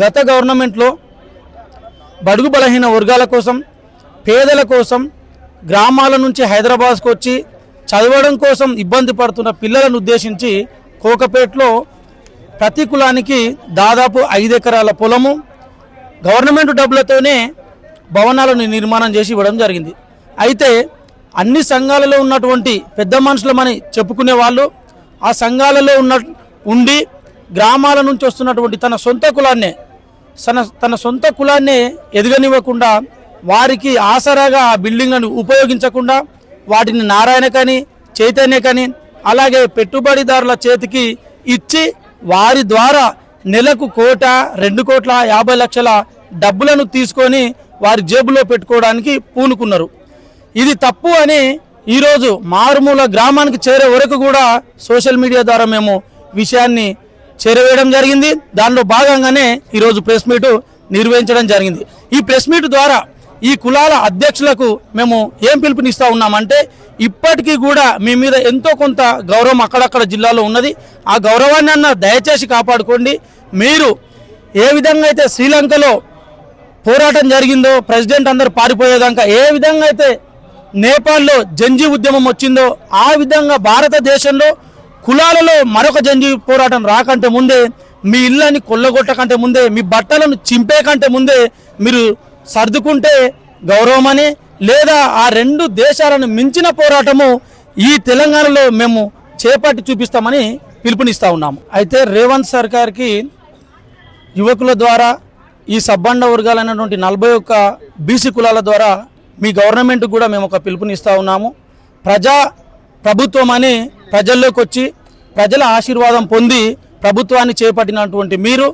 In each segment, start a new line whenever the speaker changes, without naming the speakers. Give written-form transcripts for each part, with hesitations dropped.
గత గవర్నమెంట్లో బడుగు బలహీన వర్గాల కోసం, పేదల కోసం గ్రామాల నుంచి హైదరాబాద్కు వచ్చి చదవడం కోసం ఇబ్బంది పడుతున్న పిల్లలను ఉద్దేశించి కోకపేటలో ప్రతి కులానికి దాదాపు 5 ఎకరాల పొలము గవర్నమెంట్ డబ్బులతోనే భవనాలను నిర్మాణం చేసి ఇవ్వడం జరిగింది. అయితే అన్ని సంఘాలలో ఉన్నటువంటి పెద్ద మనుషులమని చెప్పుకునే వాళ్ళు ఆ సంఘాలలో ఉండి గ్రామాల నుంచి వస్తున్నటువంటి తన సొంత కులాన్నే ఎదగనివ్వకుండా వారికి ఆసరాగా ఆ బిల్డింగ్లను ఉపయోగించకుండా వాటిని నారాయణకని, చైతన్యకని, అలాగే పెట్టుబడిదారుల చేతికి ఇచ్చి వారి ద్వారా నెలకు 1-2 కోట్ల 50 లక్షల డబ్బులను తీసుకొని వారి జేబులో పెట్టుకోవడానికి పూనుకున్నారు. ఇది తప్పు అని ఈరోజు మారుమూల గ్రామానికి చేరే వరకు కూడా సోషల్ మీడియా ద్వారా మేము విషయాన్ని చేరవేయడం జరిగింది. దానిలో భాగంగానే ఈరోజు ప్రెస్ మీట్ నిర్వహించడం జరిగింది. ఈ ప్రెస్ మీట్ ద్వారా ఈ కులాల అధ్యక్షులకు మేము ఏం పిలుపునిస్తూ ఉన్నామంటే, ఇప్పటికీ కూడా మీ మీద ఎంతో కొంత గౌరవం అక్కడక్కడ జిల్లాలో ఉన్నది. ఆ గౌరవాన్ని అన్న దయచేసి కాపాడుకోండి. మీరు ఏ విధంగా అయితే శ్రీలంకలో పోరాటం జరిగిందో, ప్రెసిడెంట్ అందరూ పారిపోయేదాకా ఏ విధంగా అయితే నేపాల్లో జంజీ ఉద్యమం వచ్చిందో, ఆ విధంగా భారతదేశంలో కులాలలో మరొక జంజీ పోరాటం రాకంటే ముందే, మీ ఇళ్ళని కొల్లగొట్టకంటే ముందే, మీ బట్టలను చింపే కంటే ముందే మీరు సర్దుకుంటే గౌరవమని, లేదా ఆ 2 దేశాలను మించిన పోరాటము ఈ తెలంగాణలో మేము చేపట్టి చూపిస్తామని పిలుపునిస్తూ ఉన్నాము. అయితే రేవంత్ సర్కార్కి యువకుల ద్వారా ఈ సబ్బండ వర్గాలైనటువంటి 41 బీసీ కులాల ద్వారా మీ గవర్నమెంట్ కూడా మేము ఒక పిలుపునిస్తూ ఉన్నాము. ప్రభుత్వం అని ప్రజల్లోకి వచ్చి ప్రజల ఆశీర్వాదం పొంది ప్రభుత్వాన్ని చేపట్టినటువంటి మీరు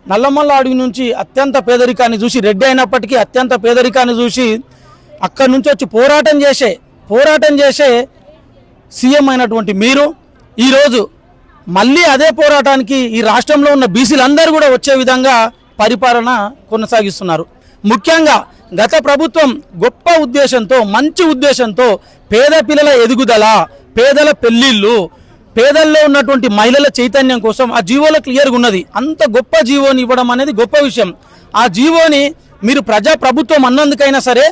నల్లమల్ల అడవి నుంచి అత్యంత పేదరికాన్ని చూసి, రెడ్డి అయినప్పటికీ అత్యంత పేదరికాన్ని చూసి అక్కడి నుంచి వచ్చి పోరాటం చేసే సీఎం అయినటువంటి మీరు ఈరోజు మళ్ళీ అదే పోరాటానికి ఈ రాష్ట్రంలో ఉన్న బీసీలందరూ కూడా వచ్చే విధంగా పరిపాలన కొనసాగిస్తున్నారు. ముఖ్యంగా గత ప్రభుత్వం గొప్ప ఉద్దేశంతో, మంచి ఉద్దేశంతో పేద పిల్లల ఎదుగుదల, పేదల పెళ్లిళ్ళు, పేదల్లో ఉన్నటువంటి మహిళల చైతన్యం కోసం ఆ జీవోలో క్లియర్గా ఉన్నది. అంత గొప్ప జీవోని ఇవ్వడం అనేది గొప్ప విషయం. ఆ జీవోని మీరు ప్రభుత్వం అన్నందుకైనా సరే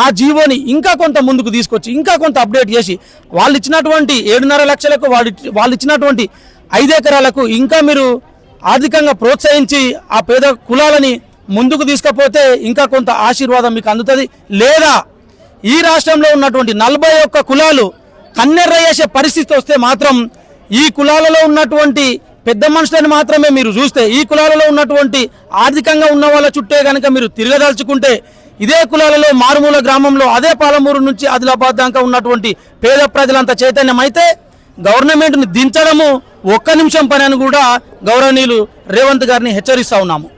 ఆ జీవోని ఇంకా కొంత ముందుకు తీసుకొచ్చి, ఇంకా కొంత అప్డేట్ చేసి, వాళ్ళు ఇచ్చినటువంటి 7.5 లక్షలకు వాళ్ళు ఇచ్చినటువంటి 5 ఎకరాలకు ఇంకా మీరు ఆర్థికంగా ప్రోత్సహించి ఆ పేద కులాలని ముందుకు తీసుకపోతే ఇంకా కొంత ఆశీర్వాదం మీకు అందుతుంది. లేదా ఈ రాష్ట్రంలో ఉన్నటువంటి 41 కులాలు కన్నెర్ర చేసే పరిస్థితి వస్తే మాత్రం, ఈ కులాలలో ఉన్నటువంటి పెద్ద మనుషులను మాత్రమే మీరు చూస్తే, ఈ కులాలలో ఉన్నటువంటి ఆర్థికంగా ఉన్న వాళ్ళ చుట్టే కనుక మీరు తిరగదలుచుకుంటే, ఇదే కులాలలో మారుమూల గ్రామంలో అదే పాలమూరు నుంచి ఆదిలాబాద్ దాకా ఉన్నటువంటి పేద ప్రజలంతా చైతన్యం అయితే గవర్నమెంట్ని దించడము 1 నిమిషం పని అని కూడా గౌరవనీయులు రేవంత్ గారిని హెచ్చరిస్తూ ఉన్నాము.